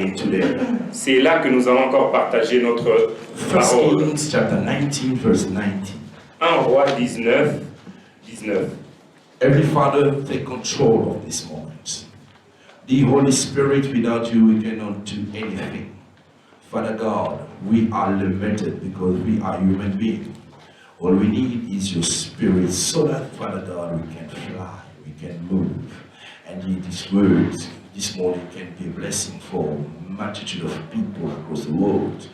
today. C'est là que nous allons encore partager notre 1 parole. Kings chapter 19, verse 19. 1 Roi 19, 19. Every Father, take control of this moment. The Holy Spirit, without you, we cannot do anything. Father God, we are limited because we are human beings. All we need is your Spirit so that, Father God, we can fly, we can move. And these words this morning can be a blessing for a multitude of people across the world.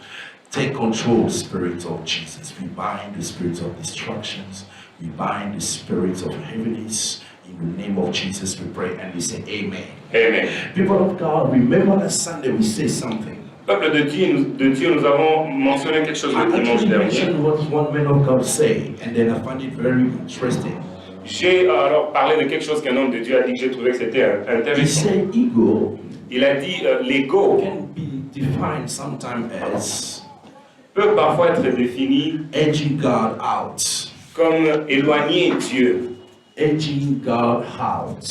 Take control, Spirit of Jesus. We bind the spirits of distractions. We bind the spirits of heaviness. In the name of Jesus we pray and we say amen. Amen. People of God, remember that Sunday we say something. Peuple de Dieu, nous avons mentionné quelque chose I le dimanche actually dernier. mentioned what one man of God say, and then I found it very interesting. J'ai alors parlé de quelque chose qu'un homme de Dieu a dit que j'ai trouvé que c'était He intéressant. said ego Il a dit l'ego can be defined sometimes as peut parfois être défini edging God out. comme éloigner Dieu, Edging God out.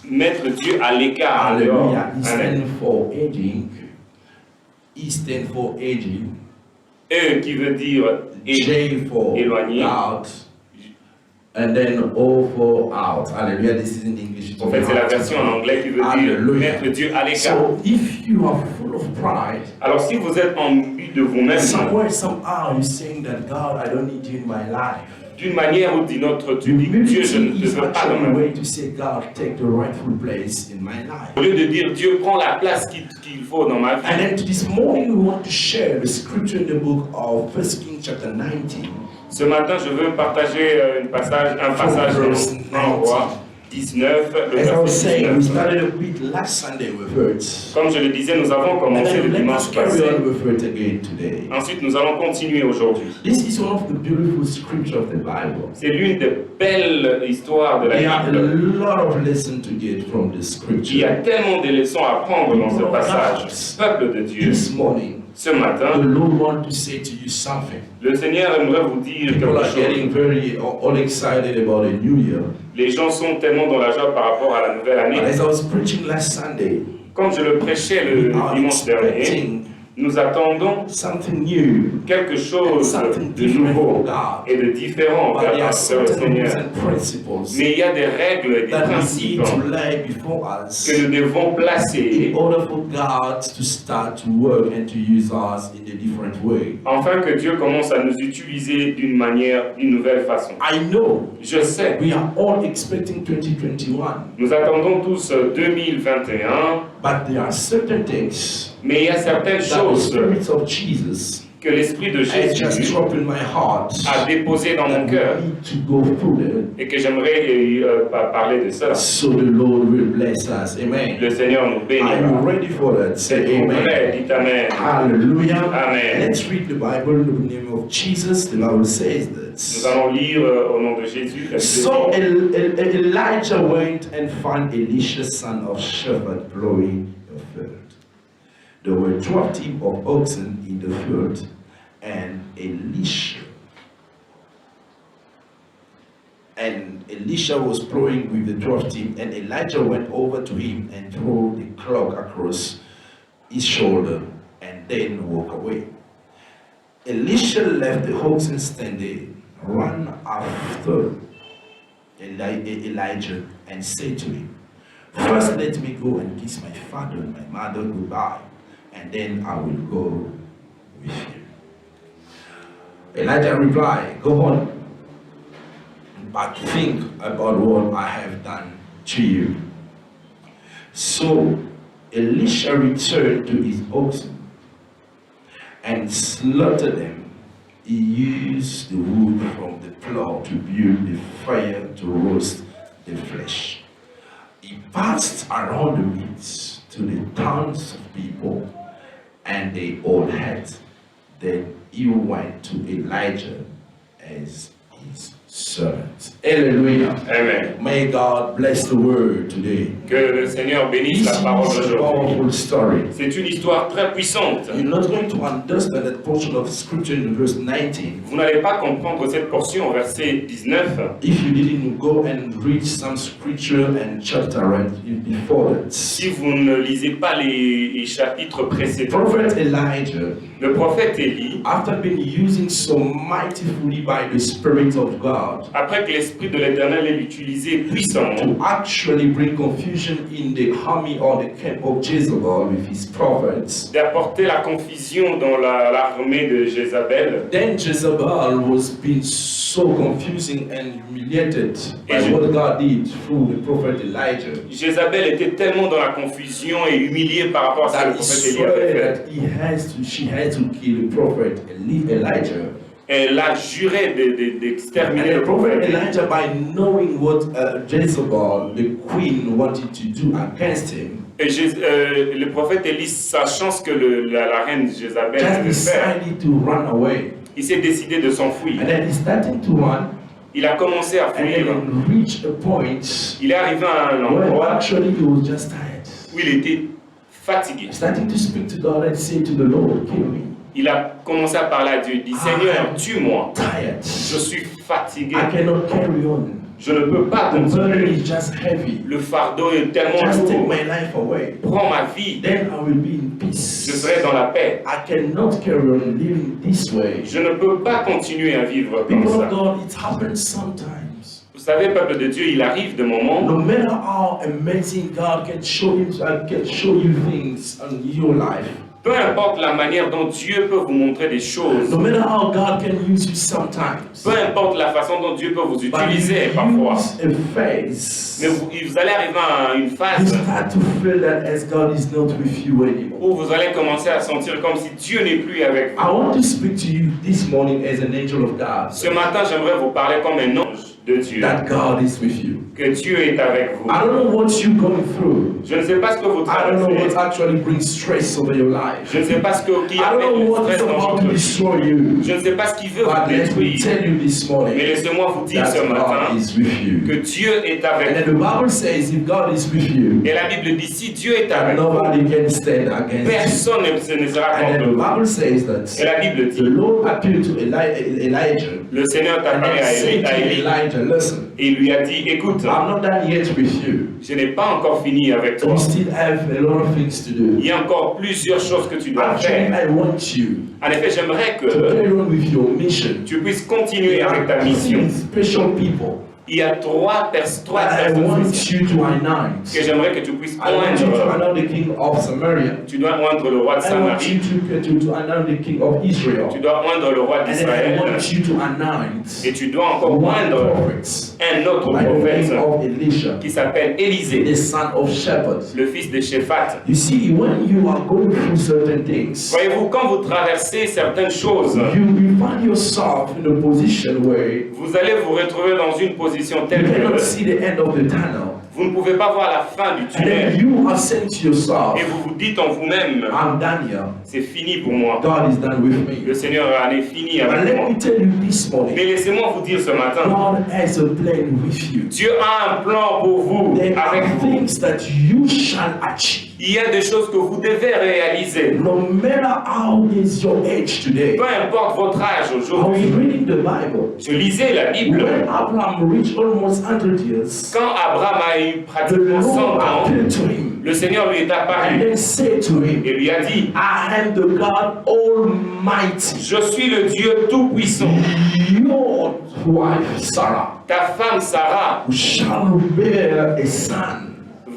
mettre Dieu à l'écart. en dehors. Hallelujah. He Amen. stand for edging. He stand for edging. E qui veut dire J for éloigné. out. And then O for out. Hallelujah. This is in English. En fait, c'est la version en anglais qui veut dire Hallelujah. mettre Dieu à l'écart. So if you are full of pride, Alors si vous êtes imbu de vous-même, somewhere, somehow, you're saying that God, I don't need you in my life. d'une manière ou d'une autre, tu dis Dieu, je ne te is veux pas dans actually ma a vie. way to say, God, take the rightful place in my life. Au lieu de dire Dieu prend la place qu'il faut dans ma And vie. then this morning we want to share the scripture in the book of 1 Kings chapter 19. Ce matin, je veux partager un passage en Roi 19, le As I was saying, we verset 19. started a bit last Sunday with it. Comme je le disais, nous avons And commencé then le let us dimanche carry passé. on with it again today. Ensuite, nous allons continuer aujourd'hui. This is one of the beautiful scriptures of the Bible. C'est l'une des belles histoires de la There are a Bible. lot of lessons to get from the Il y a scripture. tellement de leçons à prendre dans ce passage. Peuple de Dieu, This morning, ce the matin, Lord wants to say to you something. le Seigneur aimerait vous dire People quelque are chose. getting very all excited about a new year. Les gens sont tellement dans la joie par rapport à la nouvelle But année. as I was preaching last Sunday, Comme je le prêchais le we are dimanche dernier, expecting nous attendons something new quelque chose something de different for nouveau God. et de différent But there vers are le certain rules Seigneur. and principles Mais il y a des règles et des that we principes need to lay before us que nous devons placer in order for God to start to work and to use us in a different way. afin que Dieu commence à nous utiliser d'une nouvelle façon. I know Je sais, we are all expecting 2021, nous attendons tous 2021, but there are certain things mais il y a certaines that the choses Spirit of Jesus que l'Esprit de has just Jésus dropped in my heart a déposées dans mon that cœur we need to go through them et que j'aimerais parler de cela. so the Lord will bless us. Amen. Le Seigneur nous Are you bénira. ready for that? Say Êtes-vous amen. prêts? Dites Amen. Hallelujah. Amen. Let's read the Bible in the name of Jesus. The Bible says Nous that. allons lire au nom de Jésus. So Elijah went and found Elisha, son of Shaphat, plowing a field. There were 12 team of oxen in the field, and Elisha was plowing with the 12 team, and Elijah went over to him and threw the cloak across his shoulder, and then walked away. Elisha left the oxen standing, ran after Elijah, and said to him, "First let me go and kiss my father and my mother goodbye, and then I will go with you." Elijah replied, "Go on, but think about what I have done to you." So Elisha returned to his oxen and slaughtered them. He used the wood from the plow to build the fire to roast the flesh. He passed around the meat to the towns of people, and they all had. Then he went to Elijah as his servant. Hallelujah. Amen. May God bless the word today. Que le Seigneur bénisse This la parole is a d'aujourd'hui. powerful story. C'est une histoire très puissante. You're not going to understand that portion of scripture in verse 19 Vous n'allez pas comprendre cette portion au verset 19 if you didn't go and read some scripture and chapter right before that. si vous ne lisez pas les chapitres précédents. Prophet Elijah, Le prophète Élie, after being using so mightily by the Spirit of God après que l'Esprit de l'Éternel l'ait utilisé puissamment to actually bring confusion in the army or the camp of Jezebel with his prophets, d'apporter la confusion dans l'armée de Jézabel, then Jezebel was being so confusing and humiliated by what God did through the prophet Elijah. Jézabel était tellement dans la confusion et humiliée par rapport à ce que le That he prophète Élie avait fait. that she has to kill the prophet Elijah. Elle a juré d'exterminer And le the prophet prophète. Elijah, by knowing what Jezebel, the queen, wanted to do against him, Et le prophète Élie, sachant ce que la reine Jézabel just devait faire, decided to run away. il s'est décidé de s'enfuir. And then he started to run, Il a commencé à and fuir. then he reached a point Il est arrivé à un where endroit actually he was just tired. où il était fatigué. Starting to speak to God and say to the Lord, kill me. Il a commencé à parler à Dieu. Il dit, Seigneur, tue-moi. Tired. Je suis fatigué. I cannot carry on. Je ne peux pas The burden continuer. is just heavy. Le fardeau est tellement Just take lourd. my life away. Prends ma vie. Then I will be in Je peace. serai dans la paix. I cannot carry on living this way. Je ne peux pas continuer à vivre comme People ça. of God, it happens sometimes. Vous savez, peuple de Dieu, il arrive des moments No matter how amazing God can show you things in your life, peu importe la manière dont Dieu peut vous montrer des choses, no matter how God can use you sometimes, peu importe la façon dont Dieu peut vous but utiliser you parfois, use a phase, mais vous allez arriver à une you phase start to feel that as God is not with you anymore. où vous allez commencer à sentir comme si Dieu n'est plus avec vous. I want to speak to you this morning as an angel of God, Ce matin, j'aimerais vous parler comme un ange de Dieu, that God is with you. que Dieu est avec vous. I don't know what you're going through. Je ne sais pas ce que vous I don't know what traversez. actually brings stress over your life. Je ne sais pas ce qui I don't appelle know le what is stress dans about votre to vie. destroy you. Je ne sais pas ce qui veut But vous let me détruire. tell you this Mais morning laissez-moi vous dire that ce God matin is with que you. Dieu est And avec then vous. the Bible says if God is with you, Et la Bible dit si Dieu est avec vous, nobody can stand against you. personne ne sera And contre then the vous. Bible says Et that la Bible the dit, Lord appeared to Elijah le Seigneur t'a and parlé then à said to Élie Elijah, listen, et il lui a dit, écoute, I'm not done yet with you. je n'ai pas encore fini avec toi. You still have a lot of things to do. Il y a encore plusieurs choses que tu dois Actually, faire. I want you En effet, j'aimerais to que carry on with your mission. tu puisses continuer avec ta mission. Special people Il y a trois that I personnes want spéciales you to anoint. que j'aimerais que tu puisses I want you to oindre. anoint the king of Samaria. Tu dois oindre le roi de I want you Samarie. to anoint the king of Israel. Tu dois oindre le roi And then I d'Israël. want you to anoint Et tu dois encore one oindre prophet un autre by the prophète name of Elisha, qui s'appelle Élisée, the son of Shepard. le fils de Shaphat. You see, when you are going through certain things, Voyez-vous, quand vous traversez certaines choses, you find yourself in a position where vous allez vous retrouver dans une position you telle cannot que see the end of the tunnel. vous ne pouvez pas voir la fin du And then tunnel. you are saying to yourself, Et vous vous dites en vous-même, I'm done here. c'est fini pour moi. God is done with me. Le Seigneur en est fini But avec let moi. me tell you this Mais morning, laissez-moi vous dire ce matin, God has a plan with you. Dieu a un plan pour vous, There avec are vous. things that you shall achieve. Il y a des choses que vous devez réaliser. No matter how is your age today. Peu importe votre âge I was aujourd'hui. reading the Bible. Je lisais la Bible. When Abraham reached almost 100 years, Quand Abraham a eu the pratiquement 100 Lord ans, appeared to him le Seigneur lui est and apparu then said to him, et lui a dit, I am the God Almighty. je suis le Dieu Tout-Puissant. Your wife Sarah Ta femme Sarah shall bear a son.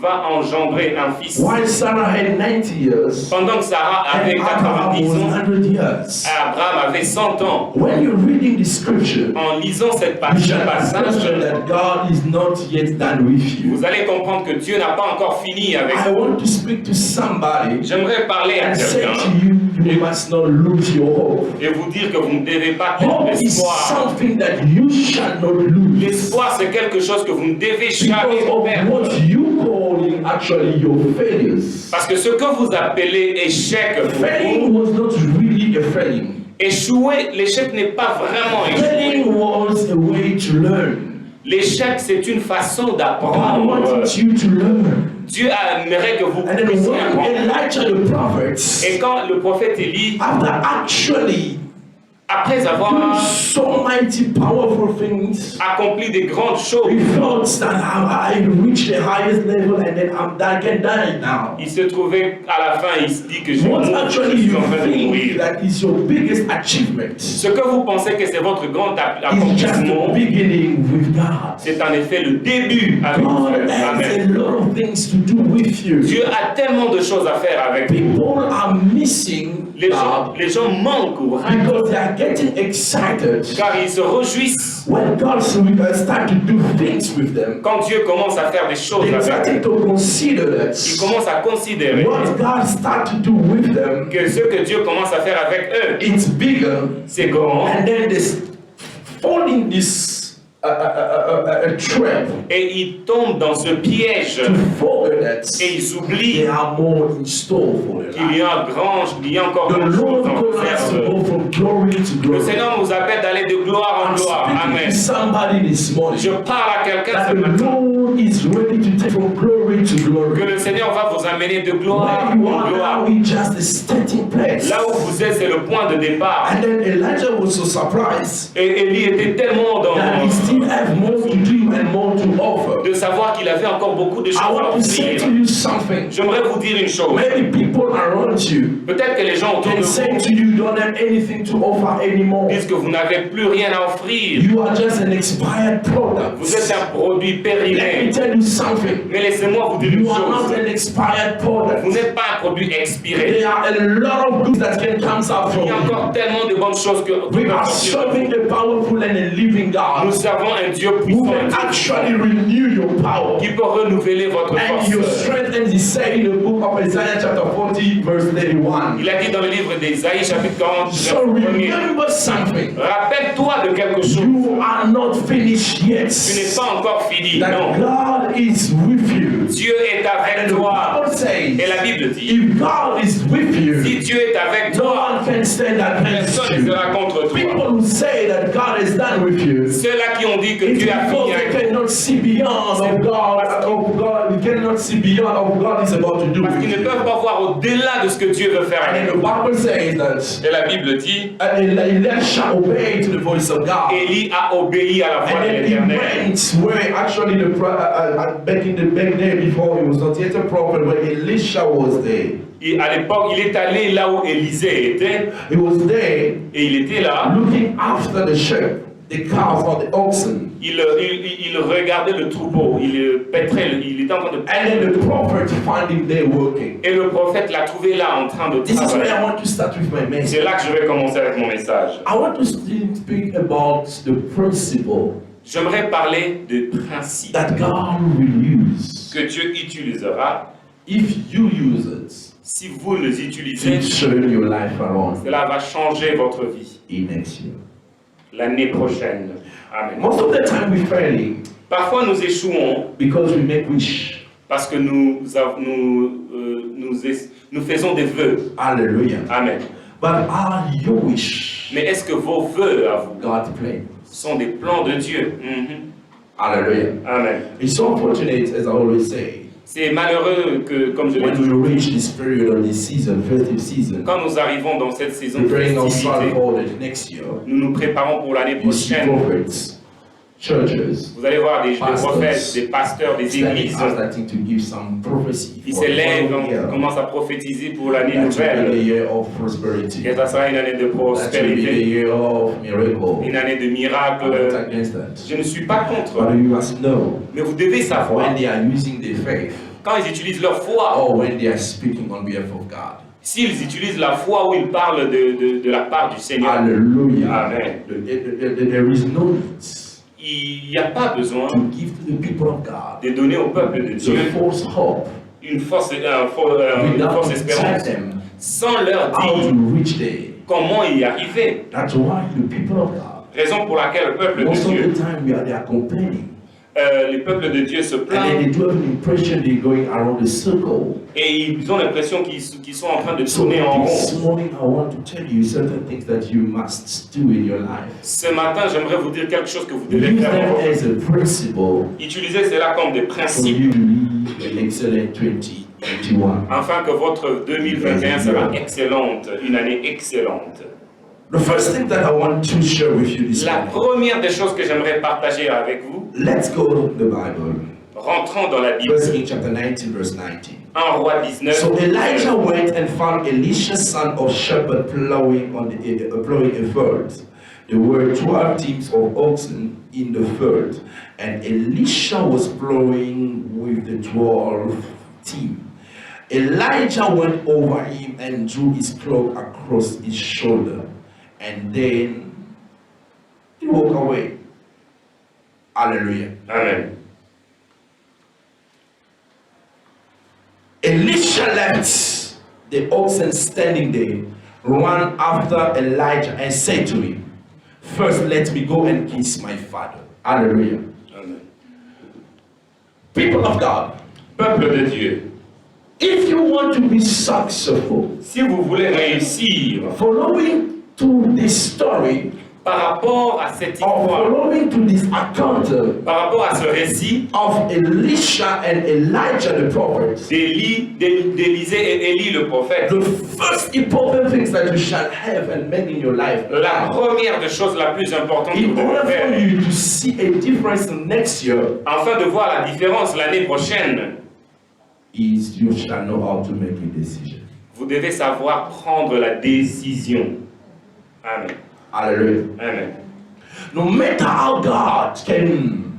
va engendrer un fils. While Sarah had 90 years Pendant que Sarah avait and Abraham 90 was ans, 100 years. Abraham avait 100 ans. When you're reading the scripture, En lisant cette you shall passage, understand that God is not yet done with you. vous allez comprendre que Dieu n'a pas encore fini avec I vous. want to speak to somebody J'aimerais parler à and say quelqu'un to you, you must not lose your hope. et vous dire que vous ne devez pas perdre Hope is l'espoir. something that you shall not lose. L'espoir, c'est quelque chose que vous ne devez jamais Because of perdre. what you calling actually your failures. Parce que ce que vous appelez échec pour vous, Failing was not really a failing. Échouer, l'échec n'est pas vraiment échouer. Failing was a way to learn. L'échec, c'est une façon God d'apprendre. wanted you to learn. Dieu aimerait que vous And then puissiez when apprendre. Elijah the prophet, Et quand le prophète Élie, after actually après doing avoir so mighty, powerful things, accompli des grandes choses, he thought that I reached the highest level and then I can die now. il se trouvait à la fin, il se dit que je What suis actually you en train de think mourir. that is your biggest achievement Ce que vous pensez que c'est votre grand is just the accomplissement, beginning with God. c'est en effet le début avec God Dieu. has a Amen. lot of things to do with you. Dieu a tellement de choses à faire avec vous. People are missing God Les gens manquent ou ratent because they are getting excited car ils se réjouissent when God start to do things with them. quand Dieu commence à faire des choses They avec starting eux. to consider Ils that commencent à considérer what God start to do with them, que ce que Dieu commence à faire avec eux, it's bigger, c'est grand. and then they fall in this trap Et ils tombent dans ce piège to forget that et ils oublient they are more in store for their qu'il life. y a il y a encore The grand Lord chose en calls us to faire. go from glory to Le glory. Seigneur nous appelle d'aller de gloire en I'm gloire. speaking Amen. to somebody this morning Je parle à quelqu'un that ce the matin Lord is ready to take from glory to que glory. le Seigneur va vous amener de gloire Where you en are gloire. now is just a starting place. Là où vous êtes, c'est le point de départ. And then Elijah was so surprised Et Élie était tellement that he still have more to do and more to offer. de savoir qu'il avait encore beaucoup de choses I à want to say offrir. to you something. J'aimerais vous dire une chose. Many people around you Peut-être que les gens autour can de say vous to you, you don't have anything to offer anymore. disent que vous n'avez plus rien à offrir. You are just an expired product. Vous êtes un produit Let me périmé. tell you something. Mais laissez-moi vous dire une You are not chose. an expired Vous product. n'êtes pas un produit expiré. There are a lot of goods that can come out Il from y a you. encore tellement de bonnes choses que We are serving a powerful and a living nous God servons un Dieu who puissant can actually renew your power qui peut renouveler votre and your force. strength. And he said in the book of Isaiah chapter 40 verse 31. Il a dit dans le livre d'Ésaïe chapitre 40, So verset 1er, remember something. rappelle-toi de quelque chose. You are not finished yet. Tu n'es pas encore fini. That Non. God is with you. Dieu est avec And the toi. Bible says, Et la Bible dit, if God is with si you, Dieu est avec no toi, one can stand against personne ne you. sera contre toi. People who say that God is done with you, Ceux-là qui ont dit que it's Dieu a because fini they avec toi, cannot see beyond of God. They cannot see beyond of what God is about to do parce with qu'ils ne you. peuvent pas voir au-delà de ce que Dieu veut faire And avec then the nous. Bible says that Et la Bible dit, Elisha obeyed to the voice of God. Élie a obéi à la voix And de then he l'Éternel. went where actually back there before he was not yet a prophet, where Elisha was there. Et à l'époque, il est allé là où Élisée était, He was there et il était là. looking after the sheep, the cows or the oxen. Il regardait le troupeau, il pétrait, il était en train de And then the prophet found him there working. Et le prophète l'a trouvé là en train de This is where travailler. I want to start with my message. C'est là que je vais commencer avec mon message. I want to speak about the principle J'aimerais parler de principes that God will use que Dieu utilisera. if you use it Si vous les utilisez, to turn your life around cela va changer votre vie in next year. l'année prochaine. Amen. Most of the time we failing Parfois nous échouons because we make wish. parce que nous faisons des vœux. Hallelujah. Amen. But are your wish Mais est-ce que vos vœux à vous God's plan? sont des plans de Dieu? Hallelujah. Amen. It's so unfortunate, as I always say, C'est malheureux que, comme je l'ai when toujours we dit, reach this period of this season, festive season, quand nous arrivons dans cette saison de preparing ourselves festivité, for the next year, nous nous préparons pour l'année you see prochaine. prophets, churches, Vous allez voir des Pastors. prophètes, des pasteurs, des églises starting to give some prophecy qui for the s'élèvent, following year. commencent à prophétiser pour l'année That will be the nouvelle. year of prosperity. Et ça sera une année de That will be the prospérité, year of miracle. une année de I'm not miracles. against that. Je ne suis pas contre, But you must know mais vous devez savoir, when they are using their faith quand ils utilisent leur foi, or when they are speaking on behalf of God. s'ils utilisent la foi où ils parlent de la part du Seigneur, Hallelujah. Amen. There is no need il n'y a pas besoin to give to the people of God de donner au peuple de Dieu the false hope une fausse without espérance telling them sans leur how dire to reach there. comment y arriver. That's why the people of God, Raison pour laquelle le peuple de most of Dieu, the time they are complaining. les peuples de Dieu se And then plaignent they do have an impression they're going around the circle. et ils ont l'impression qu'ils sont en train de So tourner en this rond. morning I want to tell you certain things that you must do in your life. Ce matin, j'aimerais vous dire quelque chose que vous Use devez faire. them dans votre vie. as a principle Utilisez cela comme des for principes you to live an excellent 2021. afin que votre 2021 sera excellente, une année excellente. The first thing that I want to share with you this La morning, première des choses que j'aimerais partager avec vous, let's go to the Bible. rentrons dans la Bible. 1 Kings chapter 19, verse 19. 1 Roi 19. So Elijah went and found Elisha, son of Shaphat, plowing a field. There were 12 teams of oxen in the field, and Elisha was plowing with the 12th team. Elijah went over him and drew his cloak across his shoulder, and then he walked away. Hallelujah. Amen. Elisha left the oxen standing there, ran after Elijah and said to him, "First let me go and kiss my father." Hallelujah. Amen. People of God, Peuple de Dieu, if you want to be successful, si vous voulez réussir following to this story par rapport à cette or histoire, following to this account par rapport à ce récit of Elisha and Elijah the prophet, d'Élisée et Élie le prophète, the first important things that you shall have and make in your life, la première des choses la plus importante que in vous devez order for faire, you to see a difference next year, afin de voir la différence l'année prochaine, is you shall know how to make a decision. vous devez savoir prendre la décision. Amen. Hallelujah. Amen. No matter how God can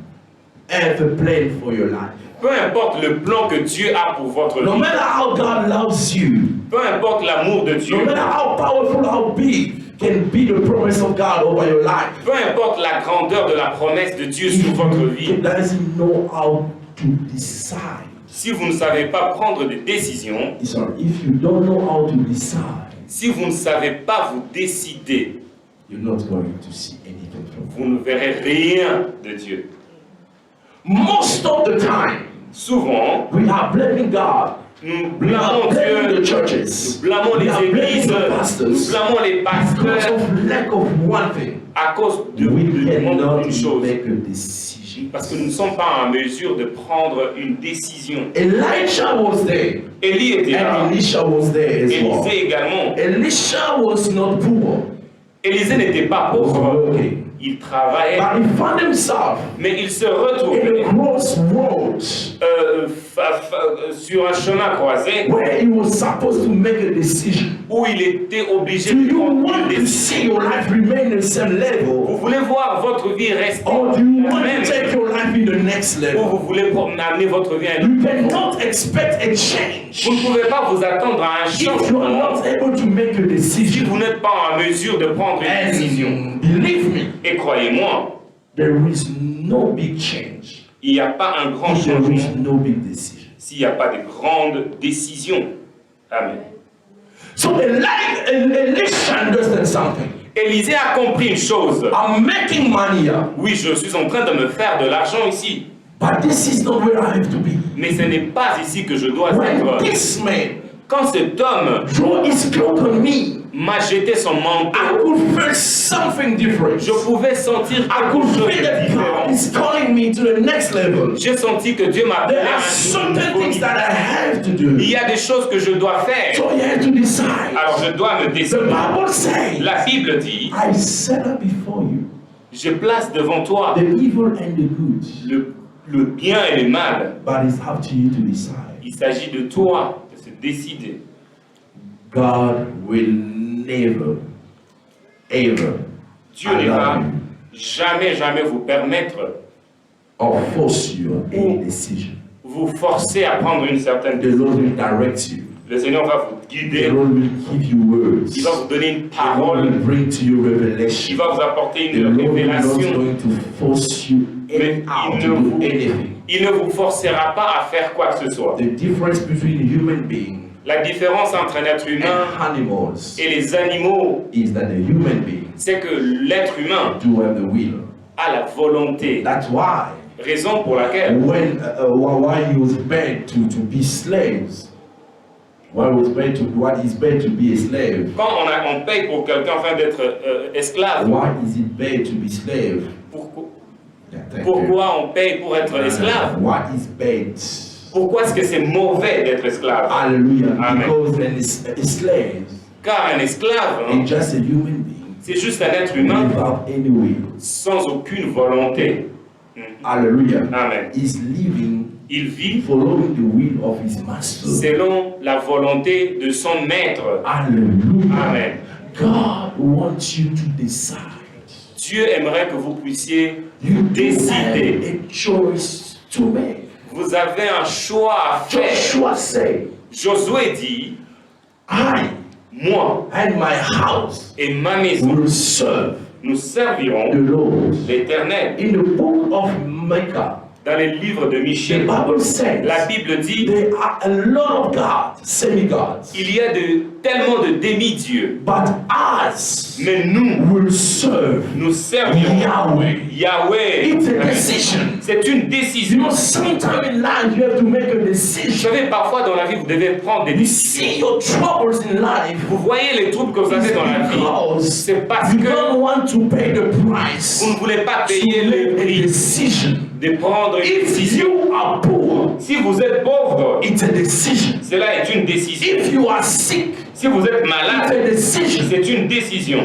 have a plan for your life, Peu importe le plan que Dieu a pour votre no vie, matter how God loves you, peu importe l'amour de Dieu, no matter how powerful, how big can be the promise of God over your life, peu importe la grandeur de la promesse de Dieu sur votre vie, He doesn't know how to decide. si vous ne savez pas prendre des décisions, Sorry, if you don't know how to decide, si vous ne savez pas vous décider, you're not going to see anything from vous ne verrez rien de Dieu. Most of the time, Souvent, we are blaming God. nous We are blâmons blaming Dieu, the churches. nous blâmons We les are blaming églises, the nous pastors blâmons les because pasteurs of lack of one thing. à cause de We manque cannot d'une chose. make a decision. Parce que nous ne sommes pas en mesure de prendre une décision. Elijah was there, Élie était là, and Elisha was there as well. Élisée également. Elisha was not poor, Élisée n'était pas he was pauvre, working, il travaillait, but he found himself mais il se in retrouvait a crossroads sur un chemin croisé where he was supposed to make a decision. où il était obligé Do de you prendre une want to décision. see your life remain at the same level, Vous voulez voir votre vie rester or do you la want même, to take your life in the next ou level? vous voulez amener votre vie à un You autre niveau. cannot expect a change Vous ne pouvez pas vous attendre à un if you are changement not able to make a si decision. vous n'êtes pas en mesure de prendre une décision. And believe me, Et croyez-moi, there is no big change il n'y a pas un grand if there is changement no big decision. s'il n'y a pas de grandes décisions. Amen. So Elisha understands something. Élisée a compris une chose. I'm making money here, Oui, je suis en train de me faire de l'argent ici. but this is not where I have to be. Mais ce n'est pas ici que je dois When être. this man Quand cet homme drew his cloak on me, m'a jeté son I manteau, could feel something different. je pouvais sentir I quelque could chose feel de that God différent. is calling me to the next level. J'ai senti que Dieu m'appelait There à are un certain nouveau things niveau. that I have to do. Il y a des choses que je dois faire. So you have to decide. Alors je dois me The décider. Bible says, La Bible dit, I set up before you je place devant toi the evil and the good, le bien et le mal. but it's up to you to decide. Il s'agit de toi de se décider. God will never, ever Dieu ne va allow you jamais vous permettre, or force you on any decision. vous forcer à prendre une certaine The décision. Lord will direct you. Le Seigneur va vous The guider, Lord will give you words. il va vous donner une The Lord parole, will bring to you il revelation. va vous apporter The une Lord is not révélation. going to force you Mais out to do anything. il ne vous forcera pas à faire quoi que ce soit. The difference between human being La différence entre un être humain and animals et les animaux, is that the human being c'est que l'être humain do have the will. a la volonté. That's why Raison pour laquelle, why he was made to be slaves. Why is made to be a slave? quand on paye pour quelqu'un afin d'être esclave, Why is it made to be slave? pourquoi on paye pour être esclave? What is paid? Pourquoi est-ce que c'est mauvais d'être esclave? Hallelujah. Amen. Because a slave Car un esclave, is just a human being c'est juste un être humain without any will. sans aucune volonté. Hallelujah. Amen. Is living Il vit following the will of his master. selon la volonté de son maître. Hallelujah. Amen. God wants you to decide. Dieu aimerait que vous puissiez You décider. have a choice to make. Vous avez un choix à faire. Joshua said, Josué dit, I moi and my house et ma maison, will serve nous servirons the Lord. l'Éternel. In the book of Micah, Dans les livres de the Michée, Bible says la Bible dit, there are a lot of gods, semi-gods, il y a tellement de demi-dieux. but us Mais nous, will serve nous servirons Yahweh. Yahweh. It's a decision. C'est une You décision. know, sometime in life you have to make a Vous decision. savez, parfois dans la vie, vous devez prendre des You décisions. see your troubles in life Vous voyez les troubles que vous avez dans la vie. because C'est parce you que don't want to pay the price vous ne voulez pas to payer le make a prix decision. de prendre une If décision. you are poor, Si vous êtes pauvre, it's a decision. cela est une décision. If you are sick, Si vous êtes it's malade, a decision. c'est une décision.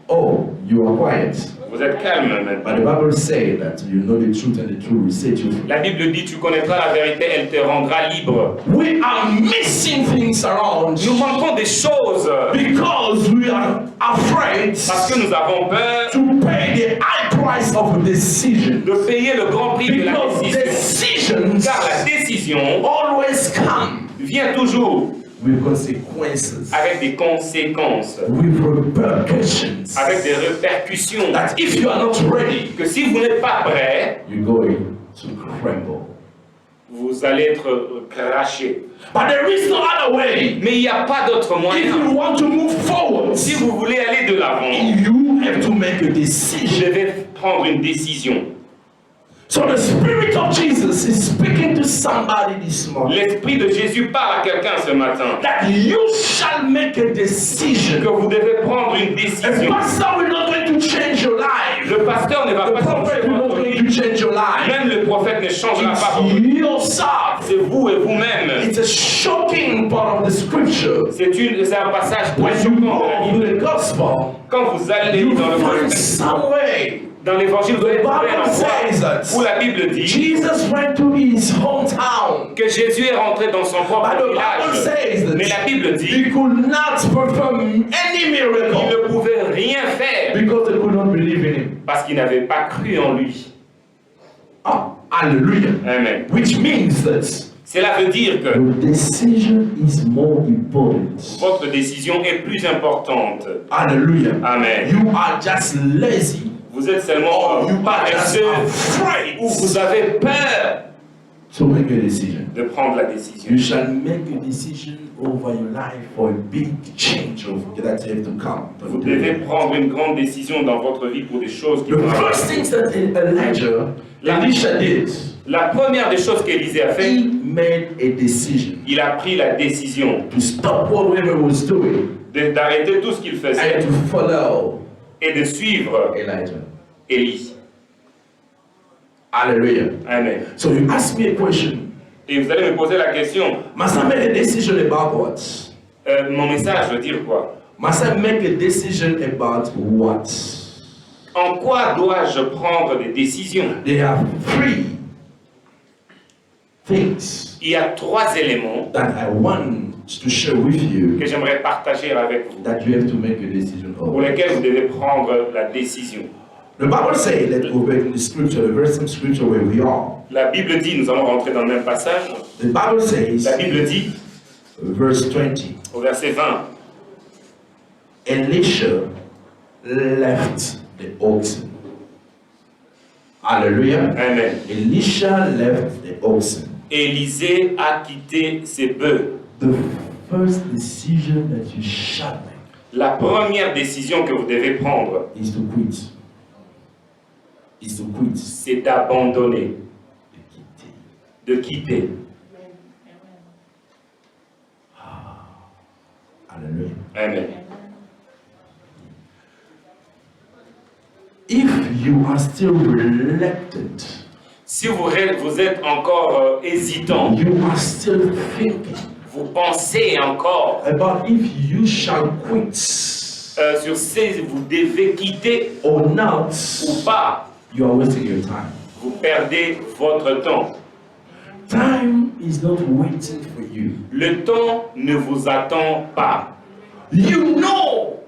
Oh, you are quiet. Vous êtes calme maintenant. But the Bible says that you know the truth and the truth will set you free. La Bible dit, tu connaîtras la vérité, elle te rendra libre. We are missing things around Nous manquons des choses because we are afraid parce que nous avons peur to pay the high price of a decision. de payer le grand prix de la Because décision. decisions Car la décision always come vient toujours with consequences, avec des conséquences, with repercussions. avec des répercussions. That if you are not ready, Que si vous n'êtes pas prêt, you're going to crumble. vous allez être craché. But there is no other way. Mais il n'y a pas d'autre If moyen. you want to move forward, Si vous voulez aller de l'avant, you have to make a vous decision. devez prendre une décision. So the Spirit of Jesus is speaking to somebody this morning. L'Esprit de Jésus parle à quelqu'un ce matin. That you shall make a decision. Que vous devez prendre une A décision. pastor will not going to change your life. Le pasteur ne va The pas prophet changer will not votre going vie. to change your life. Même le prophète ne changera pas votre vie. It's yourself. C'est vous et vous-même. It's a shocking part of the scripture. C'est un passage très When you choquant de la go Bible. to the gospel, Quand vous allez you dans le find some way. dans l'évangile, vous allez trouver un Bible says endroit that où la Bible dit Jesus went to his hometown. que Jésus est rentré dans son But propre the Bible says village. that Mais la Bible dit he could not perform any qu'il miracle ne pouvait rien faire because they could not believe in him. parce qu'il n'avait pas cru en lui. Ah, hallelujah. Amen. Which means that Cela veut dire que your decision is more important. votre décision est plus importante. Hallelujah. Amen. You are just lazy. Vous êtes seulement Or you are just paresseux afraid ou vous avez peur to make a decision. de prendre la décision. You shall make a decision over your life for a big change of that you have to come. Vous devez prendre une grande décision dans votre vie pour des choses qui The vont first arriver. things that Elisha did, La première des choses qu'Élisée a fait, he made a decision il a pris la décision to stop whatever he was doing d'arrêter tout ce qu'il and faisait to follow et de suivre Elijah. Élie. Hallelujah. Amen. So you ask me a question. Et vous allez me poser la question, Must I make a decision about what? mon message veut dire quoi? Must I make a decision about what? En quoi dois-je prendre des décisions? There are three things Il y a 3 éléments that I want to share with you que j'aimerais partager avec vous, that you have to make a decision pour of. lesquels vous devez prendre la décision. The Bible says, let's go back in the scripture, the very same scripture where we are. La Bible dit, nous allons rentrer dans le même passage, The Bible says, la Bible dit, verse 20, au verset 20, Elisha left the oxen. Hallelujah. Amen. Elisha left the oxen. Élisée a quitté ses bœufs. The first decision that you shall make La première décision que vous devez prendre, is to quit. Is to quit. c'est d'abandonner. de quitter. Hallelujah. Amen. If you are still reluctant, Si vous êtes encore hésitant, you are still thinking vous pensez encore about if you shall quit sur si vous devez quitter or not, ou pas, you are wasting your time. vous perdez votre temps. Time is not waiting for you. Le temps ne vous attend pas. You know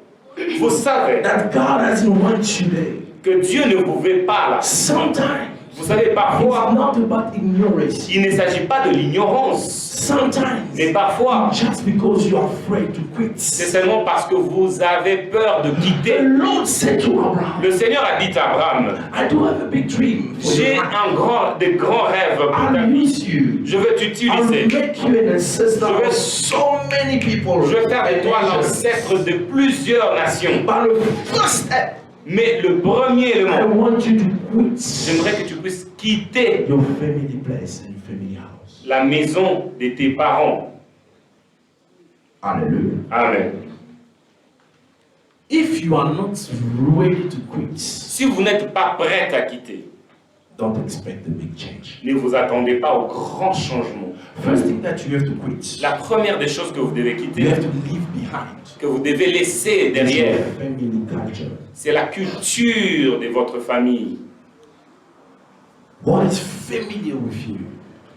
Vous savez that God doesn't want you there. que Dieu ne vous veut pas là. Sometimes Vous savez, it's parfois, not about ignorance. il ne s'agit pas de l'ignorance. Sometimes Mais parfois, just because you are afraid to quit. c'est seulement parce que vous avez peur de The quitter. Lord said to Abraham, Le Seigneur a dit à Abraham, I do have a big dream for j'ai your life. des grands rêves pour ta I'll vie. use you. Je veux I'll t'utiliser. make you an ancestor Je vais- of so many people. Je vais faire de toi l'ancêtre de plusieurs nations. But the first step, Mais le premier I élément, want you to quit j'aimerais que tu puisses quitter your family place and family house. la maison de tes parents. Hallelujah. Amen. If you are not ready to quit, Si vous n'êtes pas prête à quitter, don't expect the big change. ne vous attendez pas au grand changement. First thing that you have to quit, La première des choses que vous devez you quitter, have to leave behind que vous devez laisser is derrière, your family culture. c'est la culture de votre famille. What is familiar with you?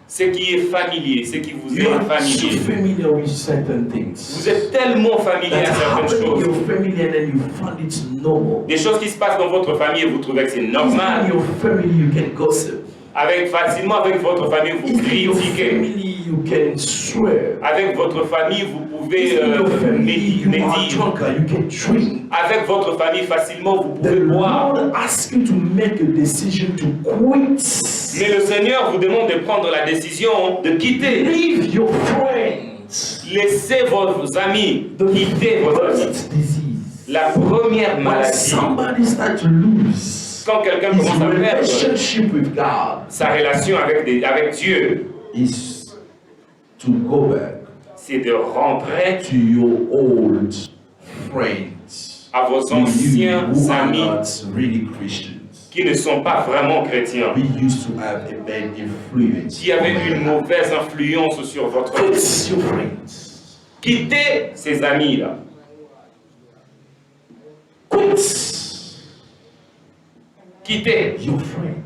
Ce qui est familier, ce qui vous You est are so familier. familiar with certain things. Vous êtes tellement familier That à certaines happen in choses. your family and then you find it normal. Des choses qui se passent dans votre famille et vous trouvez que c'est In normal. your family you can gossip. Facilement avec votre famille, vous In your critiquez. family you can swear. Avec votre famille, vous pouvez In your family you are médire. drunker, you can drink. Avec votre famille, facilement, vous The pouvez boire. Lord asks you to make a decision to quit. Mais le Seigneur vous demande de prendre la décision de quitter. Leave your friends. Laissez vos amis. The Quittez vos amis. first disease. La première When maladie, somebody starts to lose quand quelqu'un his commence à perdre relationship with God, sa relation avec Dieu, is to go back c'est de rentrer to your old friends à vos with you anciens who are amis not really Christians. qui ne sont pas vraiment chrétiens, We used to have a bad influence. qui avaient une mauvaise influence sur votre vie. Quit your friends. Quittez ces amis-là. Quit Quittez your friends.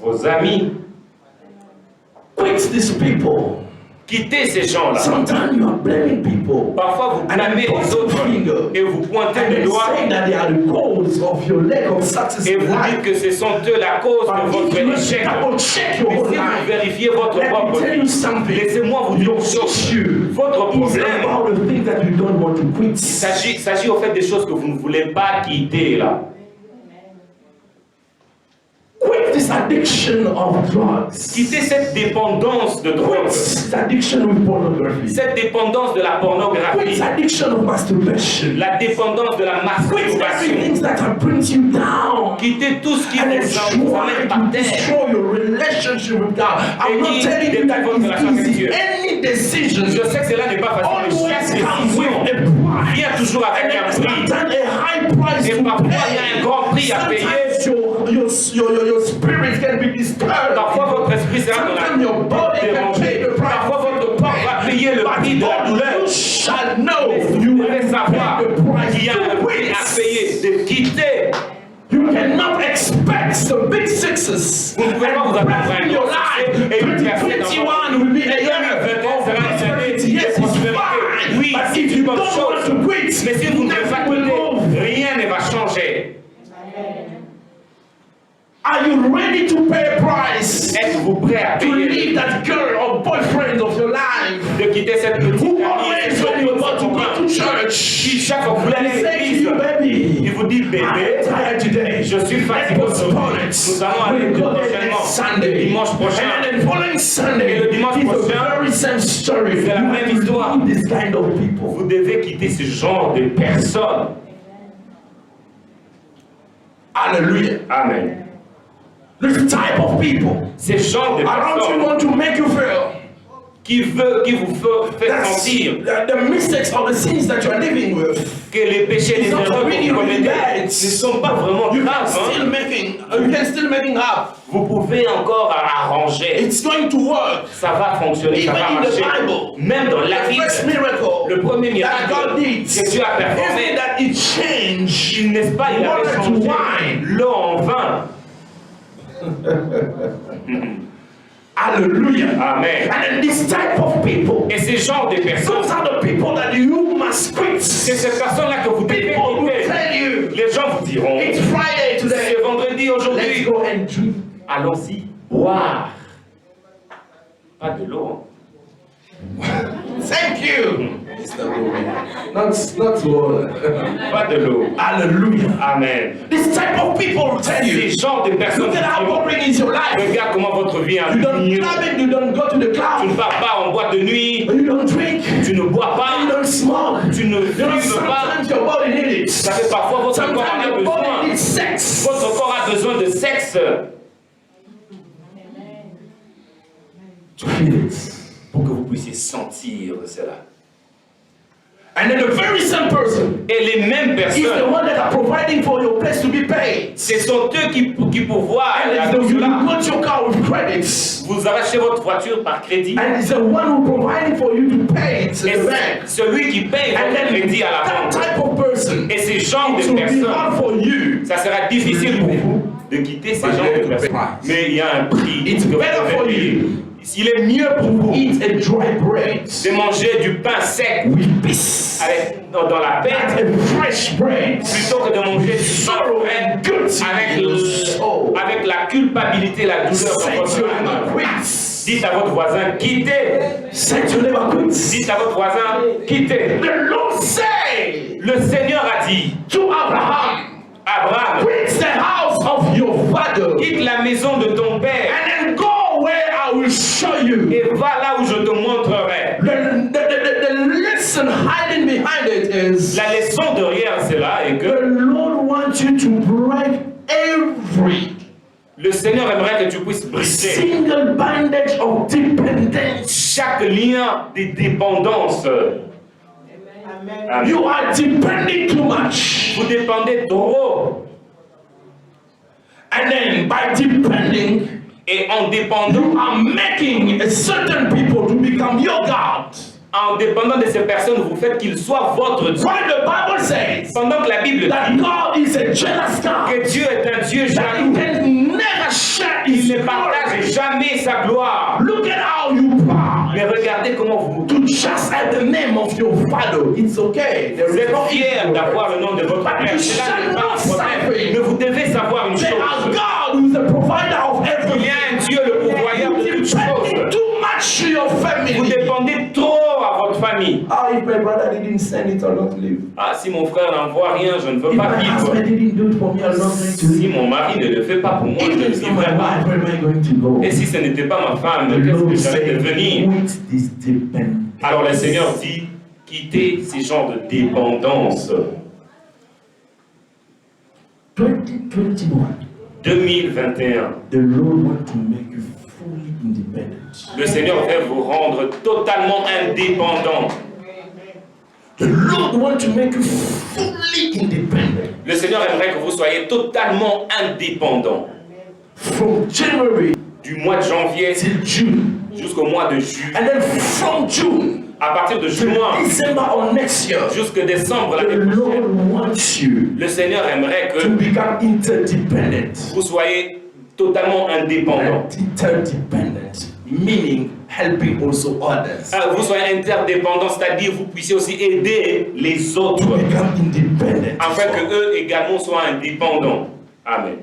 vos amis. Quit these people. Quittez ces gens-là. Sometimes you are blaming people. Parfois, vous And blâmez then les autres et vous pointez And le they doigt say that they are the cause of your lack of success et in vous dites life. que ce sont eux la cause de But votre if you échec. double check your Mais whole si vous life, vérifiez votre let me propre tell you vie, something. laissez-moi vous dire Your une chose. issue Votre is problème about the things that you don't want to quit. s'agit au fait des choses que vous ne voulez pas quitter là. Quit this addiction of drugs. Quittez cette dépendance de Quit drogue, this addiction with pornography. cette dépendance de la Quit pornographie, this addiction of masturbation. la dépendance de la Quit masturbation. everything that brings you down. Quittez tout ce qui And vous it's amène trying par to terre. destroy your relationship with God. I'm Et not qui telling you that détruit votre relation avec it's Dieu. easy. Any decision Je sais que cela n'est pas facile, mais chaque always comes with décision a price. vient toujours And avec then un prix. sometimes a high price Et to parfois, il y a pay. un grand prix à payer. Sometimes your spirit can be disturbed. Parfois, votre esprit sera dans Sometimes your body can pay dérangé. the price. Parfois, votre corps va payer le prix de la douleur. You shall know Vous you devez will savoir pay the price qu'il y a un to prix à quit. payer, de quitter. You cannot expect the big success. Vous ne pouvez pas vous attendre à un In your grand life, succès et une percée dans 2021 will be a year 2021 of sera une année prosperity. Yes, de it's prospérité. fine. Oui, But c'est if une you bonne don't chose. want to quit, Mais si vous ne voulez pas nothing will move. quitter, rien ne va changer. Are you ready to pay a price Êtes-vous prêt à to payer leave that girl or boyfriend of your life de quitter cette petite who amie, always, when you're about to go to qui church, chaque fois que vous allez à he say to l'église, you, baby, il vous dit I'm bébé, tired today. je suis fatigué Let's postpone aujourd'hui. it. Nous allons aller We'll go there prochainement, next Sunday. dimanche prochain. And then following Sunday, Et le dimanche it's prochain, the very same story. c'est la You même have to histoire. leave this kind of people. Vous devez quitter ce genre de personnes. Hallelujah. Amen. This type of people. Ces genres de Around you personnes want to make you feel. qui vous fait sentir The mistakes or the sins that you are living with. que les péchés et les erreurs que vous commettez ne sont pas vraiment graves. You can still making up. Vous pouvez encore arranger. It's going to work. Ça va fonctionner, ça va Even in the marcher. Bible, Même dans la the Bible, first miracle le premier that miracle God did, que Dieu a performé, isn't that it changed n'est-ce pas, il avait water to changé wine. l'eau en vin. Hallelujah. Amen. And then this type of people, Et ces genres de personnes, those are the people that you must quit. c'est ces personnes-là que vous devez People will quitter. tell you, Les gens vous diront, it's Friday today. c'est vendredi Let's aujourd'hui. go and drink. Allons-y, boire. Pas de l'eau. Thank you. Not water. Pas de l'eau. Hallelujah. Amen. This type of people will tell you, Ces genres de personnes look at how qui diront, boring is your life. regarde comment votre vie est You don't ennuyeux. club it, you don't go to the Tu ne club, pars pas en boîte de nuit, you don't drink, tu ne bois you pas, don't smoke. tu ne You know, fumes pas. sometimes your body needs Ça it. fait parfois votre corps en Sometimes a your besoin. body needs sex. Votre corps a besoin de sexe To feel it. pour que vous puissiez sentir cela. And then the very same person Et les mêmes is the personnes, one that are providing for your place to be paid. ce sont eux qui pouvoient And it's à the tout you cela. got your car with credits. Vous arrachez votre voiture par crédit. And it's the one who providing for you to pay it to Et the bank. celui qui paye And votre then crédit à la that banque. type of person, Et ces genres it de will be personnes, hard for you. ça sera difficile pour vous de quitter ces genres de personnes. Mais il y a un prix It's que vous better devez for payer. you. Il est mieux pour vous Eat a dry bread de manger du pain sec with peace dans la paix and fresh bread. plutôt que de manger du Sorrow pain and guilt avec la culpabilité, la douleur dans Say votre to âme. your quits. Dites à votre voisin, quittez. Say to never quits. Dites à votre voisin, quittez. The Lord say Le Seigneur a dit, to Abraham, Abraham, quit the house of your father quitte la maison de ton père and then go where I will show you. et va là où je te montrerai. The lesson hiding behind it is La leçon derrière cela est the que Lord wants you to break every le Seigneur aimerait que tu puisses briser single bandage of dependence. chaque lien de dépendance. Amen. You are depending too much. Vous dépendez trop. And then by depending, Et en dépendant, you are making a certain people to become your God. en dépendant de ces personnes, vous faites qu'ils soient votre Dieu. While the Bible says Pendant que la Bible that dit God is a jealous God, que Dieu est un Dieu that jaloux, He can never share il His ne partage glory. jamais sa gloire. Look at how you proud Mais regardez comment vous to just have the name of your father. It's okay. There Vous is êtes no fiers issue. d'avoir le nom de votre But père. you Cela should n'est pas un know problème. something. Mais vous devez savoir une There is chose. God who is the provider of Il y everything. a un Dieu, le pourvoyeur de You toutes depend choses. too much to your Vous family. dépendez trop à votre famille. Ah, if my brother didn't send it, I'll not live. Ah, si mon frère n'envoie rien, je ne veux If pas my vivre. husband didn't do it for me, I'll not going to Si live. mon mari ne le fait pas pour moi, je If ne it's not my vivrai pas. wife, where am I going to go? Et si ce n'était pas ma femme, The qu'est-ce Lord que j'allais said, devenir? quit this dependence. Alors le Seigneur dit, quittez ces genres de dépendance. 2021. 2021. The Lord wants to make you fully independent. Le Seigneur veut vous rendre totalement indépendant. The Lord wants to make you fully independent. Le Seigneur aimerait que vous soyez totalement indépendant. From January Du mois de janvier till June. jusqu'au mois de juillet. And then from June À partir de to juin December or next year, jusqu'à décembre the l'année prochaine, Lord wants you le Seigneur aimerait to que become interdependent. vous soyez totalement indépendant. And interdependent, meaning helping also others. Vous soyez interdépendant, c'est-à-dire vous puissiez aussi aider les autres To become independent. afin que eux également soient indépendants. Amen.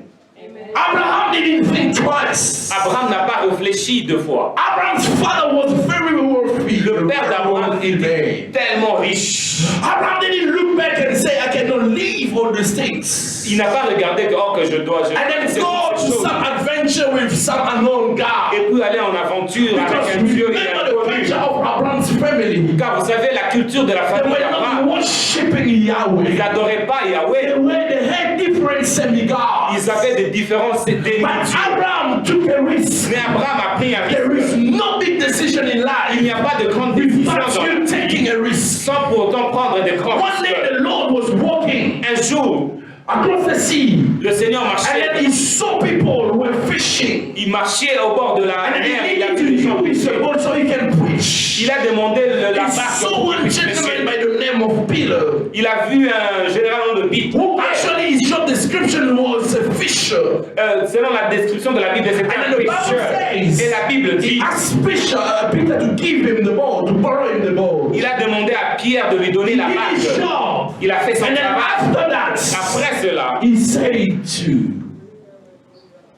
Abraham didn't think twice. Abraham n'a pas réfléchi deux fois. Abraham's father was very wealthy. Le père d'Abraham était Today. tellement riche. Abraham didn't look back and say, I cannot leave all the things. Il n'a pas regardé que, oh, que je dois... And then c'est go toutes to ces choses. some adventure with some unknown guy. Et puis aller en aventure Because avec un Dieu remember the inconnu. culture of Abraham's family. Car vous savez, la culture de la They famille were not d'Abraham, worshipping worshiping Yahweh. Ils n'adoraient pas Yahweh. They had different semi-gods. Ils avaient des différences d'église. But Abraham took a risk. Mais Abraham a pris un There risque. is no big decision in Il life n'y a pas de grande décision without dans la you vie taking a risk. sans pour autant prendre des grands One day risques. the Lord was walking Un jour, across the sea, le Seigneur and marchait. then he saw people were fishing. Il marchait au bord de la And mer. he Il a needed vu des gens to use a pêcher. boat so he can preach. Il a demandé la He barque saw pour one gentleman pêcher. by the name of Peter, Il a vu un général de Pete. who actually his job description was a fisher. Selon la description de la Bible, c'était And un then the pêcheur. Bible says Et la Bible he dit, asked Peter to give him the boat, to borrow him the boat. il a demandé à Pierre de lui donner He la did his barque. job. Il a fait son And then travail. after that, Après cela, he said to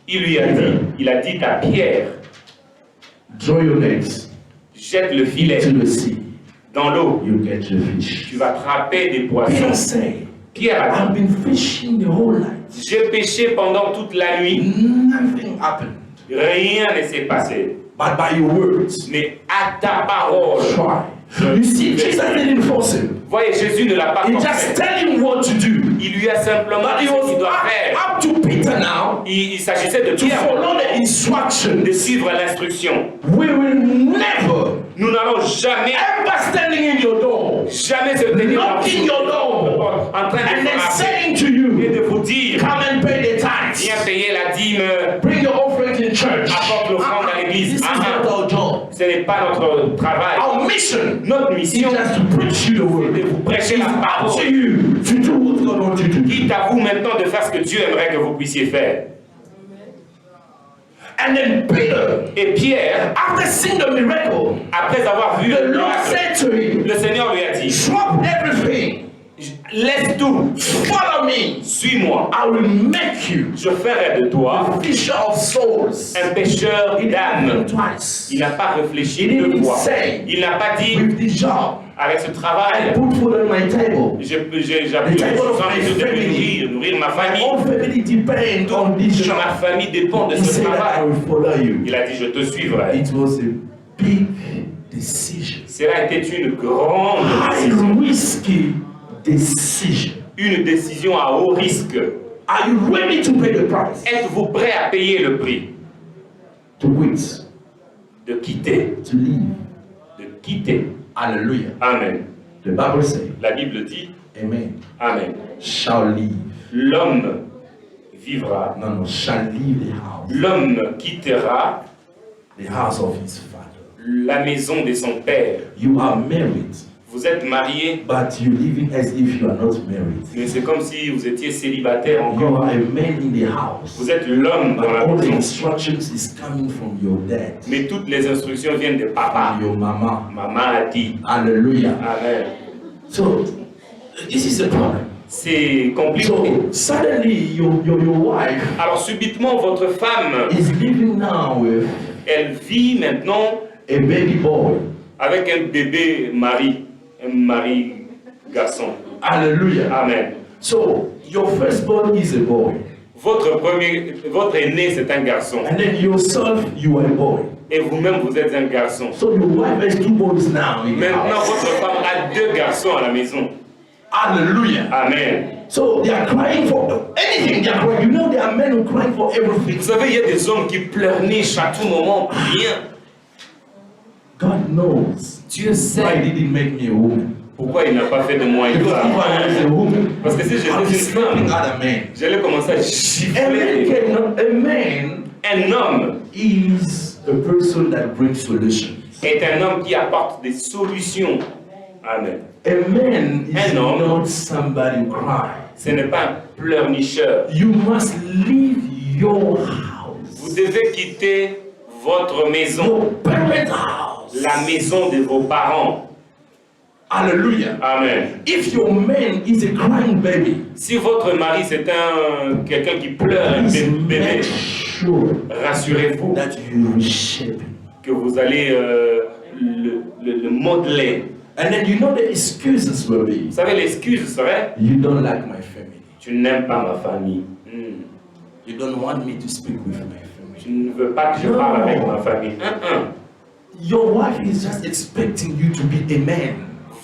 il a dit à Pierre, draw your nets jette le filet into the sea. dans l'eau. You get your fish. Tu vas attraper des Peter poissons. said, Pierre a I've dit, been fishing the whole night. j'ai pêché pendant toute la nuit. Nothing happened. Rien ne s'est passé. But by your words, Mais à ta parole, try. You see, Jesus didn't force him. voyez, Jésus ne l'a pas He forcé. just tell him what to do. Il lui a simplement But dit it ce was qu'il doit faire. up to Peter now Il s'agissait de to Pierre follow the de instructions. suivre l'instruction. We will never, Nous n'allons jamais, ever standing in your door, jamais se tenir dans knocking your door, en train and de then frapper saying to et you, de vous dire, come and pay the tithes. viens payer la dîme, Bring your offering in church. apporte l'offrande à l'église. This is not our job. Ce n'est pas notre travail. Our mission Notre is mission, just to preach you the word. c'est de vous prêcher la Up to parole. you to do what God wants you to do. Quitte à vous maintenant de faire ce que Dieu aimerait que vous puissiez faire. And then Peter, Et Pierre, after seeing the miracle, après avoir vu the le Lord miracle, said to him, le Seigneur lui a dit, drop everything, laisse tout, follow me. suis-moi. I will make you Je ferai de toi a fisher of souls. un pêcheur He didn't d'âmes. think twice. Il n'a pas réfléchi He deux didn't fois. say, Il n'a pas dit, with this job, avec ce I travail, put food on my table. j'appuie de nourrir ma My famille. whole family depends on this Ma job. famille dépend de He ce said that I travail. will follow you. Il a dit, je te suivrai. It was a big decision. Cela était une grande High décision. risky decision. Une décision à haut risque. Are you ready to pay the price? Êtes-vous prêt à payer le prix To quit, de quitter? to leave. De quitter. Hallelujah. Amen. The Bible says, La Bible dit, Amen. Amen. Shall leave. L'homme vivra. No, shall leave the house. L'homme quittera The house of his father. la maison de son père. You are married, Vous êtes marié, but you living as if you are not married. mais c'est comme si vous étiez célibataire You encore. are a man in the house. Vous êtes l'homme But dans la all the maison. instructions is coming from your dad, Mais toutes les instructions viennent de papa. from your mama. Maman a dit. Hallelujah. Amen. So, this is the problem. C'est compliqué. So, suddenly your wife Alors subitement, votre femme, is living now with elle vit maintenant a baby boy. avec un bébé un mari garçon. Hallelujah. Amen. So, your firstborn is a boy. Votre aîné, c'est un garçon. And then yourself, you are a boy. Et vous-même, vous êtes un garçon. So your wife has two boys now in the Maintenant, house. votre femme a deux garçons à la maison. Hallelujah. Amen. So they are crying for anything. They are crying. You know, there are men who cry for everything. Vous savez, il y a des hommes qui pleurnichent à tout moment pour rien. God knows Dieu why sait He didn't make me a woman. pourquoi il n'a pas fait de moi une Because if I was a femme. woman, Parce que si j'étais I'd be une slapping femme, other men. j'allais commencer à A man gifler. a man Un homme is a person that brings solutions. est un homme qui apporte des solutions. Amen. A man is Un homme. not somebody who cries. Ce n'est pas un pleurnicheur. You must leave your Vous house, devez quitter votre maison, your parents' house. la maison de vos parents. Hallelujah. Amen. If your man is a crying baby, Si votre mari c'est quelqu'un qui pleure, un please bébé, make sure rassurez-vous that you reshape him. que vous allez le modeler. And then you know the excuses will be, Vous savez, l'excuse serait you don't like my family. tu n'aimes pas ma famille. You don't want me to speak with my family. Tu ne veux pas que je parle avec ma famille. Your wife is just expecting you to be a man.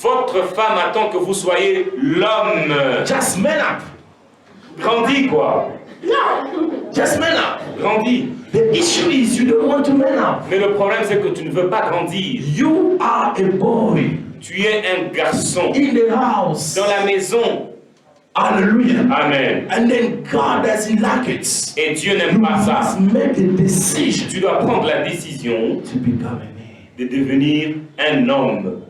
Votre femme attend que vous soyez l'homme. Just man up. Grandis, quoi. Yeah. Just man up. Grandis. The issue is you don't want to man up. Mais le problème, c'est que tu ne veux pas grandir. You are a boy. Tu es un garçon. In the house. Dans la maison. Hallelujah. Amen. And then God doesn't like it. Et Dieu n'aime pas ça. You must make a decision Tu dois prendre la décision to become a man. de devenir un homme.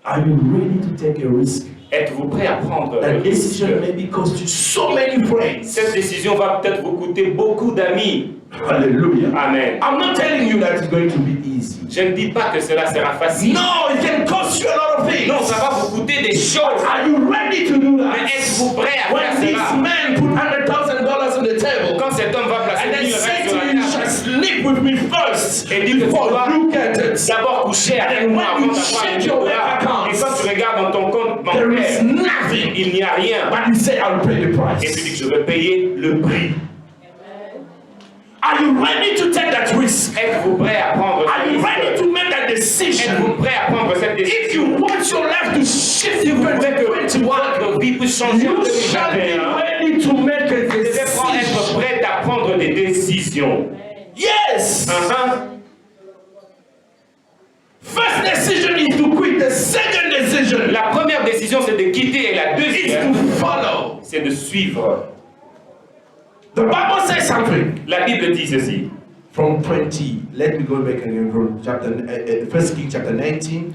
Are you ready to take a risk? Êtes-vous prêt à prendre That le risque? decision maybe cost you so many friends. Cette décision va peut-être vous coûter beaucoup d'amis. Hallelujah. Amen. I'm not telling you that it's going to be easy. Je ne dis pas que cela sera facile. No, it can cost you a lot of things. Non, ça va vous coûter des choses. Are you ready to do that? Mais êtes-vous prêt à When faire this cela? man put $100,000 on the table Quand cet homme va placer and then 1000 say règles sur to la you, you table, should sleep with me first et dit que tu before dois you get it. d'abord coucher avec And moi when avant you d'avoir check $1 your 000. bank accounts, Et quand tu regardes dans ton compte there is bancaire, nothing. il n'y a rien. But you say, I'll pay the Et tu dis price. que je vais payer le prix. Are you ready to take that risk? Êtes-vous prêt à prendre Are ce you ready risque? to make that decision? Êtes-vous prêt à prendre cette If you décision? want your life to shift Si in vous voulez que 2021, votre vie puisse changer en you shall be 2021, ready to make a vous devez être decision. prêt à prendre des décisions. Yes. First decision is to quit. The second decision La première décision, c'est de quitter, et la is deuxième, to follow. c'est de suivre. The Bible says something. La Bible dit ceci. From 20, let me go back again from chapter, 1 Kings chapter 19,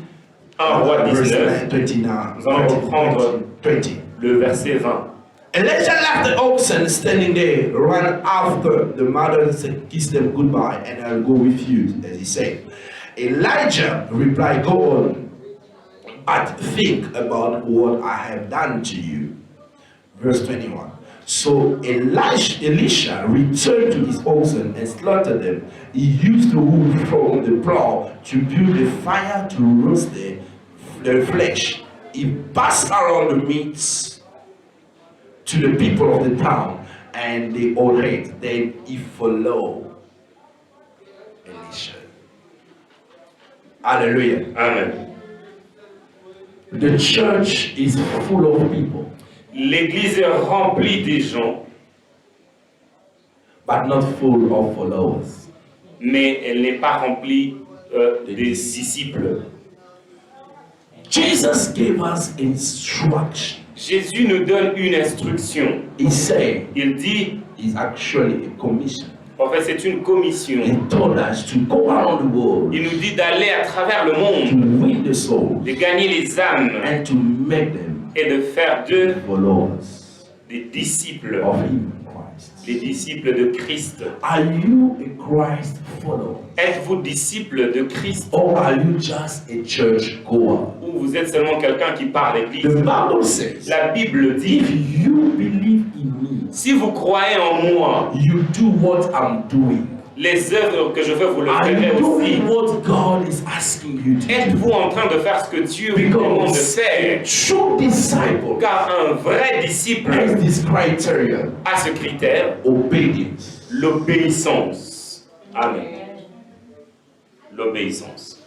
Un roi verse 19, 29, Nous allons reprendre 20. le verset 20. Elijah left the oxen standing there, ran after the mother, said, kiss them goodbye, and I'll go with you, as he said. Elijah replied, go on, but think about what I have done to you. Verse 21. So Elisha returned to his oxen and slaughtered them. He used the wood from the plow to build a fire to roast the flesh. He passed around the meats to the people of the town, and they all ate. Then he followed Elisha. Hallelujah. Amen. The church is full of people, L'église est remplie des gens, but not full of followers. mais elle n'est pas remplie des disciples. Jesus gave us instruction. Jésus nous donne une instruction. He said Il dit, it's actually a commission. en fait, c'est une commission. He told us to go around the world Il nous dit d'aller à travers le to monde, win the souls de gagner les âmes and to make them et de faire d'eux followers des disciples, of Him, Christ. les disciples de Christ. Are you a Christ follower, Êtes-vous disciple de Christ or are you just a church goer? ou vous êtes seulement quelqu'un qui part à The l'église? Bible says, La Bible dit, if you believe in me, si vous croyez en moi, you do what I'm doing. les œuvres que je fais, vous le Are ferez you aussi. doing what God is asking you to do? Êtes-vous en train de faire ce que Dieu vous demande de Because a faire? true disciple Car un vrai disciple has this criteria: a ce critère, obedience. l'obéissance. Amen. L'obéissance.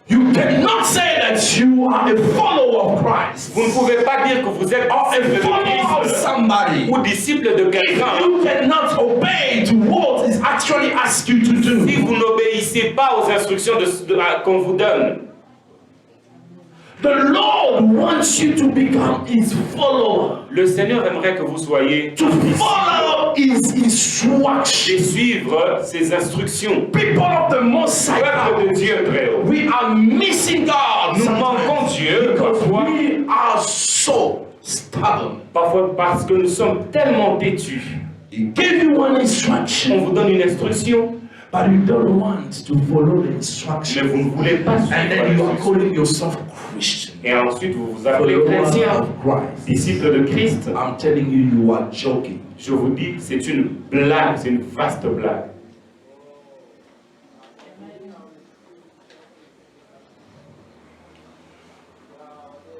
You cannot say that you are a follower of Christ Vous ne pouvez pas dire que vous êtes or a disciple de follower of Christ somebody ou disciple de quelqu'un you cannot obey to what is actually asked you to do. si vous n'obéissez pas aux instructions qu'on vous donne. The Lord wants you to become His follower, Le Seigneur aimerait que vous soyez to follow His instruction. et suivre ses instructions. People of the Most High Peuple de God, Dieu très haut. we are missing God Nous sometimes manquons Dieu because parfois, we are so stubborn. parfois parce que nous sommes tellement têtus. He gave you one On instruction, vous donne une instruction, but you don't want to follow the instruction. mais vous ne voulez pas And suivre then you are l'instruction. calling yourself Christian, Et ensuite vous vous appelez follower chrétien, of Christ. disciple de Christ. I'm telling you, you are joking. Je vous dis, c'est une blague, c'est une vaste blague.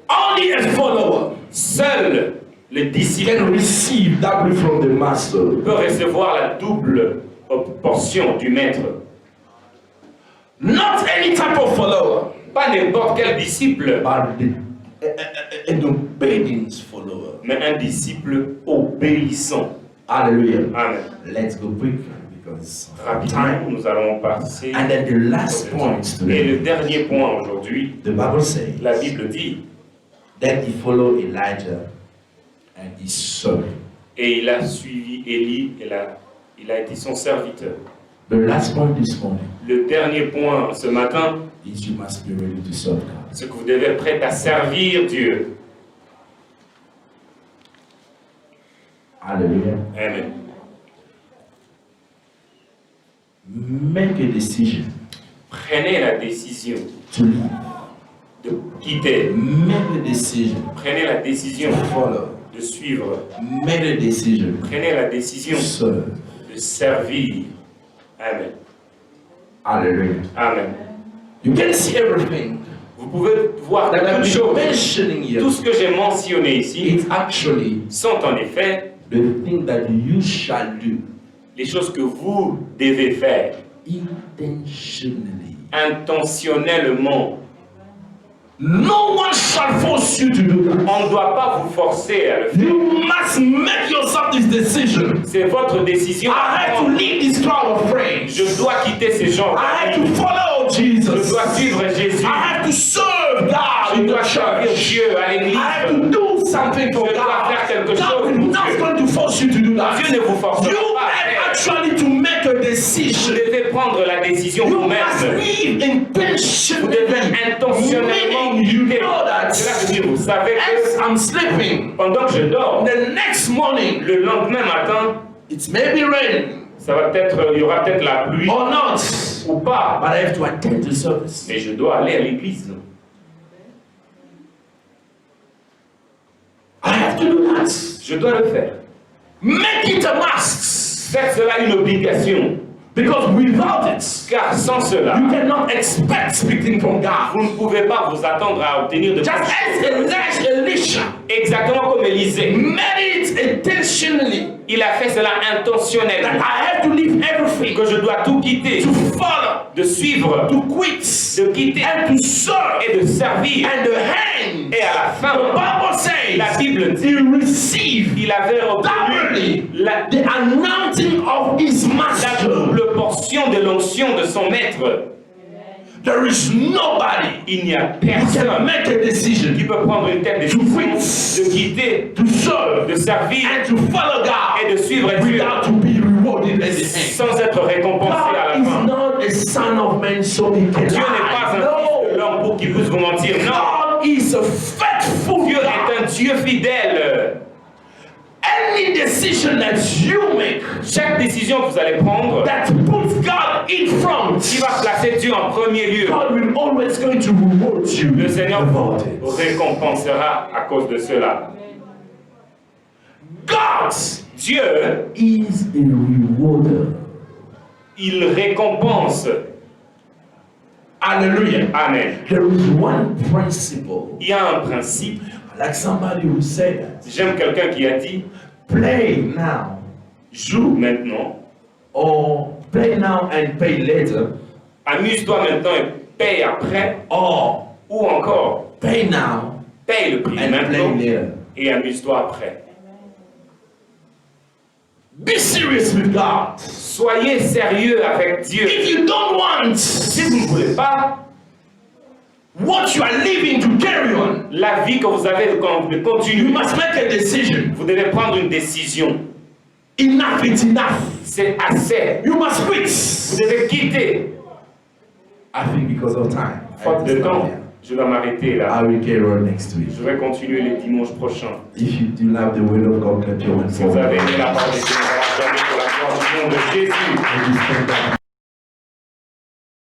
Only a follower Seul le disciple can receive double from the master. peut recevoir la double portion du maître. Not any type of follower, Pas n'importe quel disciple, but the an obedient follower. mais un disciple obéissant. Hallelujah. Amen. Let's go quick because of Rapidement, time. nous allons passer. And then the last point Et today, le dernier point aujourd'hui, the Bible says la Bible dit, that he followed Elijah and he served. et il a suivi Élie, il a été son serviteur. The last point this morning Le dernier point ce matin, is you must be ready to serve God. c'est que vous devez être prêt à servir Dieu. Hallelujah. Amen. Make a decision Prenez la décision to leave. de quitter. Make a decision Prenez la décision to follow. de suivre. Make a decision Prenez la décision to serve. de servir. Amen. Hallelujah. Amen. You can see everything Vous pouvez voir that toutes I'm choses. mentioning Tout here. ce que j'ai mentionné ici It's actually sont en effet the thing that you shall do les choses que vous devez faire intentionally. intentionnellement. No one shall force you to do that. On ne doit pas vous forcer à le faire. You must make yourself this decision. C'est votre décision. I had to leave this crowd of friends. Je dois quitter ces gens. I had to follow Je Jesus. dois suivre Jésus. I had to serve God Je in the dois servir church. Dieu à I l'église. had to do something for Je dois God. faire quelque chose God pour is not Dieu. going to force you to do that. Dieu ne vous forcera You pas à had faire. actually to make a Vous decision. devez prendre la décision You vous-même. must live Vous intentionally. devez intentionnellement Meaning you quitter. know that Cela veut dire, vous savez as que I'm sleeping, pendant que je dors, the next morning le lendemain matin, it may be rain ça va peut-être, il y aura peut-être la pluie or not, ou pas, but I have to attend the service. mais je dois aller à l'église. I have to do that. Je dois le faire. Make it a must. Faites cela une obligation, Because without it, car sans cela, you cannot expect speaking from God. vous ne pouvez pas vous attendre à obtenir de Just as Elisha exactement comme Élisée. made it intentionally Il a fait cela that intentionnellement. I have to leave everything, Que je dois tout quitter, to follow, de suivre, to quit, de quitter and to serve. et de servir. And the hand, Et à la the fin, Bible la says, Bible dit, he received il avait obtenu the anointing of his la master. double portion de l'onction de son maître. There is nobody Il n'y a who can personne make a decision qui peut prendre une telle décision de quitter, to serve de servir and to follow God et de suivre Dieu without to be rewarded at the end. sans être récompensé à God la is fin. not a son of man so he can Dieu n'est pas lie. un fils de No, l'homme pour qu'il puisse vous mentir. Non, God is a faithful Dieu God. est un Dieu fidèle. Any decision that you make Chaque décision que vous allez prendre that puts God in front, qui va placer Dieu en premier lieu, God will always going to reward you le Seigneur about vous it. récompensera à cause de cela. God Dieu, is a rewarder. il récompense. Hallelujah. Amen. There is one principle, Il y a un principe. like somebody who said that, J'aime quelqu'un qui a dit, play now joue maintenant, or play now and pay later, amuse-toi maintenant et paye après, or ou encore, pay now paye le prix and play maintenant later. et amuse-toi après. Be serious with God. Soyez sérieux avec Dieu. If you don't want Si vous ne voulez pas, what you are living to carry on, la vie que vous avez de you continuer, must make a decision. vous devez prendre une décision. Enough is enough. C'est assez. You must Vous quit. devez quitter. I think because of time, Faute de temps, je dois m'arrêter là. I will carry on next week. Je vais continuer les dimanches prochains. If you do love the word of God, clap your hands. Si vous avez aimé la parole de Dieu, on va acclamer pour la gloire du nom de Jésus.